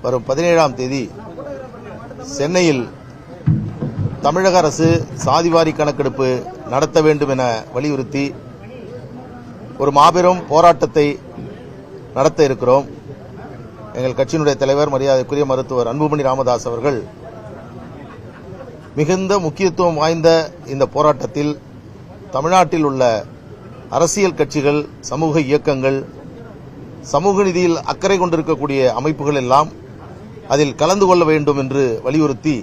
வரும் 17ஆம் தேதி சென்னையில் தமிழக அரசு சாதிவாரி கணக்கெடுப்பு நடத்த வேண்டும் என வலியுறுத்தி ஒரு மாபெரும் போராட்டத்தை நடத்த இருக்கிறோம். எங்கள் கட்சியினுடைய தலைவர் மரியாதைக்குரிய மருத்துவர் அன்புமணி ராமதாஸ் அவர்கள் மிகுந்த முக்கியத்துவம் வாய்ந்த இந்த போராட்டத்தில் தமிழ்நாட்டில் உள்ள அரசியல் கட்சிகள், சமூக இயக்கங்கள், சமூக நீதியில் அக்கறை கொண்டிருக்கக்கூடிய அமைப்புகள் எல்லாம் அதில் கலந்து கொள்ள வேண்டும் என்று வலியுறுத்தி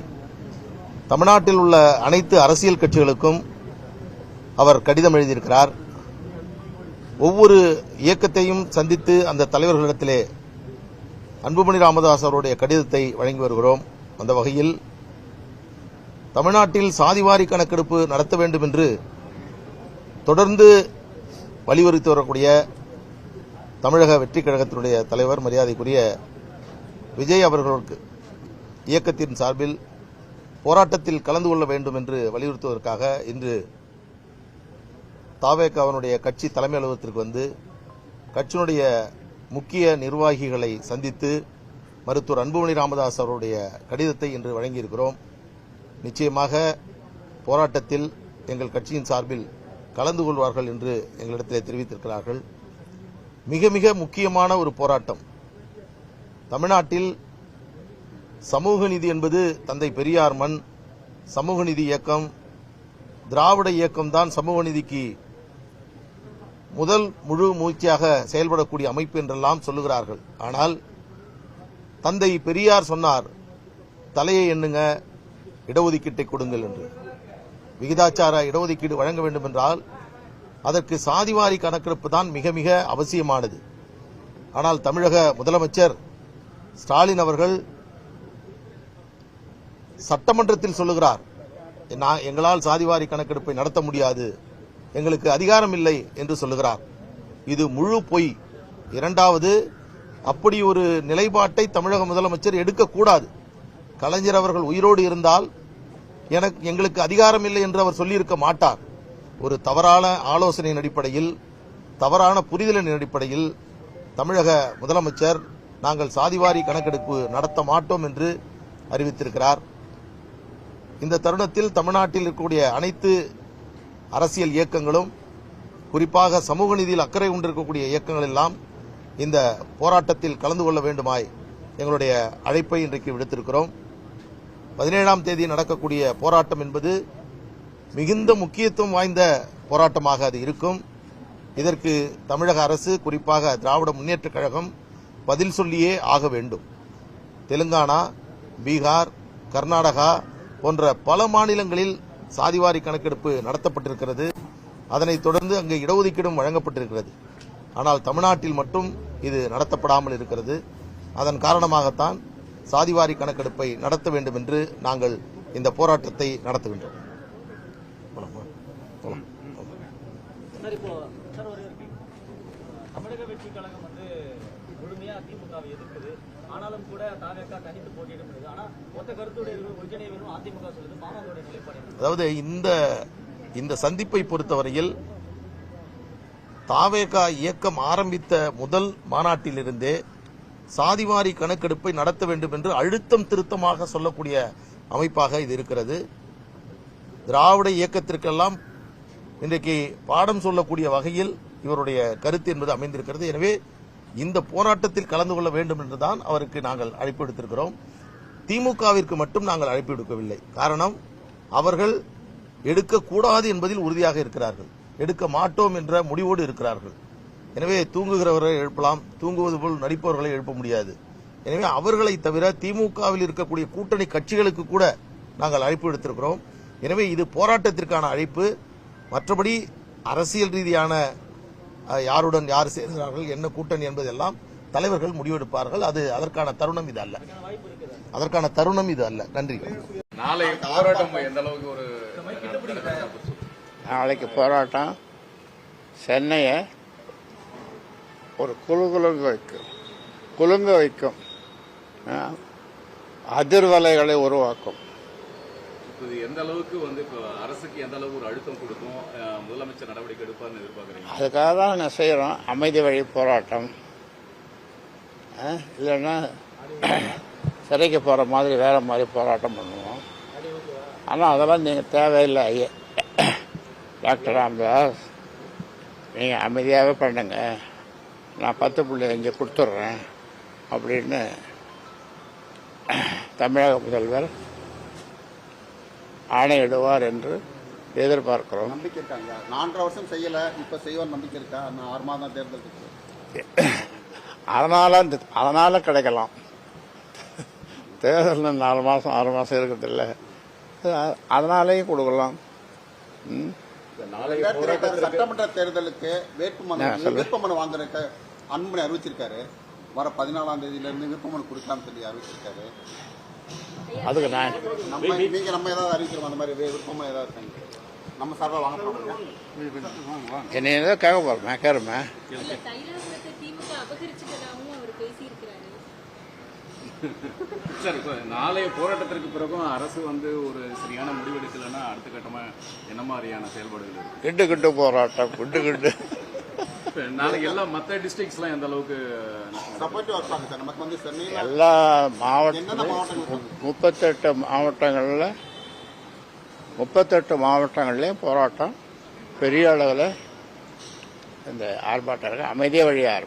தமிழ்நாட்டில் உள்ள அனைத்து அரசியல் கட்சிகளுக்கும் அவர் கடிதம் எழுதியிருக்கிறார். ஒவ்வொரு இயக்கத்தையும் சந்தித்து அந்த தலைவர்களிடத்திலே அன்புமணி ராமதாஸ் அவருடைய கடிதத்தை வழங்கி வருகிறோம். அந்த வகையில் தமிழ்நாட்டில் சாதிவாரி கணக்கெடுப்பு நடத்த வேண்டும் என்று தொடர்ந்து வலியுறுத்தி வரக்கூடிய தமிழக வெற்றி கழகத்தினுடைய தலைவர் மரியாதைக்குரிய விஜய் அவர்களுக்கு இயக்கத்தின் சார்பில் போராட்டத்தில் கலந்து கொள்ள வேண்டும் என்று வலியுறுத்துவதற்காக இன்று தவேகாவினுடைய கட்சி தலைமை அலுவலகத்திற்கு வந்து கட்சியினுடைய முக்கிய நிர்வாகிகளை சந்தித்து மருத்துவர் அன்புமணி ராமதாஸ் அவருடைய கடிதத்தை இன்று வழங்கியிருக்கிறோம். நிச்சயமாக போராட்டத்தில் எங்கள் கட்சியின் சார்பில் கலந்து கொள்வார்கள் என்று எங்களிடத்தில் தெரிவித்திருக்கிறார்கள். மிக மிக முக்கியமான ஒரு போராட்டம். தமிழ்நாட்டில் சமூக நீதி என்பது தந்தை பெரியார் மண். சமூக நீதி இயக்கம், திராவிட இயக்கம்தான் சமூக நீதிக்கு முதல் முழு மூச்சியாக செயல்படக்கூடிய அமைப்பு என்றெல்லாம் சொல்லுகிறார்கள். ஆனால் தந்தை பெரியார் சொன்னார், தலையை எண்ணுங்க, இடஒதுக்கீட்டை கொடுங்கள் என்று. விகிதாச்சார இடஒதுக்கீடு வழங்க வேண்டும் என்றால் அதற்கு சாதிவாரி கணக்கெடுப்பு தான் மிக மிக அவசியமானது. ஆனால் தமிழக முதலமைச்சர் ஸ்டாலின் அவர்கள் சட்டமன்றத்தில் சொல்லுகிறார், எங்களால் சாதிவாரி கணக்கெடுப்பை நடத்த முடியாது, எங்களுக்கு அதிகாரம் இல்லை என்று சொல்லுகிறார். இது முழு பொய். இரண்டாவது, அப்படி ஒரு நிலைப்பாட்டை தமிழக முதலமைச்சர் எடுக்கக்கூடாது. கலைஞர் அவர்கள் உயிரோடு இருந்தால் எங்களுக்கு அதிகாரம் இல்லை என்று அவர் சொல்லியிருக்க மாட்டார். ஒரு தவறான ஆலோசனையின் அடிப்படையில், தவறான புரிதலின் அடிப்படையில் தமிழக முதலமைச்சர் நாங்கள் சாதிவாரி கணக்கெடுப்பு நடத்த மாட்டோம் என்று அறிவித்திருக்கிறார். இந்த தருணத்தில் தமிழ்நாட்டில் இருக்கக்கூடிய அனைத்து அரசியல் இயக்கங்களும், குறிப்பாக சமூக நீதியில் அக்கறை கொண்டிருக்கக்கூடிய இயக்கங்கள் எல்லாம் இந்த போராட்டத்தில் கலந்து கொள்ள வேண்டுமாய் எங்களுடைய அழைப்பை இன்றைக்கு விடுத்திருக்கிறோம். 17ஆம் தேதி நடக்கக்கூடிய போராட்டம் என்பது மிகுந்த முக்கியத்துவம் வாய்ந்த போராட்டமாக அது இருக்கும். இதற்கு தமிழக அரசு, குறிப்பாக திராவிட முன்னேற்றக் கழகம் பதில் சொல்லியே ஆக வேண்டும். தெலுங்கானா, பீகார், கர்நாடகா போன்ற பல மாநிலங்களில் சாதிவாரி கணக்கெடுப்பு நடத்தப்பட்டிருக்கிறது. அதனைத் தொடர்ந்து அங்கு இடஒதுக்கீடும் வழங்கப்பட்டிருக்கிறது. ஆனால் தமிழ்நாட்டில் மட்டும் இது நடத்தப்படாமல் இருக்கிறது. அதன் காரணமாகத்தான் சாதிவாரி கணக்கெடுப்பை நடத்த வேண்டும் என்று நாங்கள் இந்த போராட்டத்தை நடத்துகின்றோம். தமிழக வெற்றி கழகம் முழுமையா திமுகவை எதிர்க்குது. ஆனாலும் கூட தவேகா தனித்து போட்டியிட முடியுது. ஆனா மொத்த கருத்துடைய ஒருங்கிணைய வேணும் அதிமுக சொல்லுது. பாமகவுடைய நிலைப்பாடு. அதாவது இந்த சந்திப்பை பொறுத்தவரையில் தவேகா இயக்கம் ஆரம்பித்த முதல் மாநாட்டிலிருந்தே சாதிவாரி கணக்கெடுப்பை நடத்த வேண்டும் என்று அழுத்தம் திருத்தமாக சொல்லக்கூடிய அமைப்பாக இது இருக்கிறது. திராவிட இயக்கத்திற்கெல்லாம் இன்றைக்கு பாடம் சொல்லக்கூடிய வகையில் இவருடைய கருத்து என்பது அமைந்திருக்கிறது. எனவே இந்த போராட்டத்தில் கலந்து கொள்ள வேண்டும் என்றுதான் அவருக்கு நாங்கள் அழைப்பு எடுத்திருக்கிறோம். திமுகவிற்கு மட்டும் நாங்கள் அழைப்பு எடுக்கவில்லை. காரணம், அவர்கள் எடுக்கக்கூடாது என்பதில் உறுதியாக இருக்கிறார்கள், எடுக்க மாட்டோம் என்ற முடிவோடு இருக்கிறார்கள். எனவே தூங்குகிறவர்களை எழுப்பலாம், தூங்குவது போல் நடிப்பவர்களை எழுப்ப முடியாது. எனவே அவர்களை தவிர திமுகவில் இருக்கக்கூடிய கூட்டணி கட்சிகளுக்கு கூட நாங்கள் அழைப்பு எடுத்திருக்கிறோம். எனவே இது போராட்டத்திற்கான அழைப்பு. மற்றபடி அரசியல் ரீதியான யாருடன் யார் சேர்கிறார்கள், என்ன கூட்டணி என்பதெல்லாம் தலைவர்கள் முடிவெடுப்பார்கள். அதற்கான தருணம் இது அல்ல. நன்றி. நாளைக்கு போராட்டம் சென்னையை ஒரு குலுங்க வைக்கும் அதிர்வலைகளை உருவாக்கும். எந்த அளவுக்கு அரசுக்கு எந்த அளவுக்கு ஒரு அழுத்தம் கொடுக்கும், முதலமைச்சர் நடவடிக்கை எடுப்பார்னு எதிர்பார்க்குறீங்க? அதுக்காக தான் நாங்கள் செய்கிறோம் அமைதி வழி போராட்டம். இல்லைன்னா சிறைக்கு போகிற மாதிரி வேறு மாதிரி போராட்டம் பண்ணுவோம். ஆனால் அதெல்லாம் நீங்கள் தேவையில்லை. டாக்டர் ராமதாஸ், நீங்கள் அமைதியாகவே பண்ணுங்க, நான் 10 புள்ளி இங்கே கொடுத்துட்றேன் அப்படின்னு தமிழக முதல்வர் ஆணையிடுவார் என்று எதிர்பார்க்கிறோம். நம்பிக்கை இருக்காங்க. 4.5 வருஷம் செய்யலை, இப்போ செய்வார் நம்பிக்கை இருக்கா? 6 மாதம் தேர்தல் இருக்கு. அதனால கிடைக்கலாம். தேர்தல் 4 மாதம் 6 மாதம் இருக்கிறதில்ல, அதனாலேயும் கொடுக்கலாம். நாளைய 2026 சட்டமன்ற தேர்தலுக்கு வேட்புமனு வாங்குறதுக்கு அன்புமணி அறிவிச்சிருக்காரு. வர 14ஆம் தேதியிலிருந்து விருப்பமனு கொடுக்கலாம்னு சொல்லி அறிவிச்சிருக்காரு. அதுக்கு நான் நம்ம ஏதாவது அறிவிக்கிறோம்? அந்த மாதிரி விருப்பமனு ஏதாவது இருக்காங்க? நம்ம சார்பாக வாங்க போறோம். என்ன ஏதோ கேட்க போகிறோம், கேட்குறோமே. தைலாபுரத்தை திமுக அபகரிச்சுட்டதாகவும் அவர் பேசியிருக்கிறாரு. சார், இப்போ நாளைய போராட்டத்திற்கு பிறகும் அரசு வந்து ஒரு சரியான முடிவு எடுக்கலைன்னா அடுத்த கட்டமா என்ன மாதிரியான செயல்பாடுகள் இருக்கு? கிட்டு போராட்டம், கிட்டு நாளைக்கு எல்லாம் மற்ற டிஸ்ட்ரிக்ட்ஸ்லாம் எந்த அளவுக்கு சப்போர்ட்டிவா இருப்பாங்க சார்? நமக்கு வந்து சென்னையில் எல்லா மாவட்டங்களும் 38 மாவட்டங்கள்லேயும் போராட்டம் பெரிய அளவில் இந்த ஆர்ப்பாட்டம் அமைதியாக வழியாக இருக்கும்.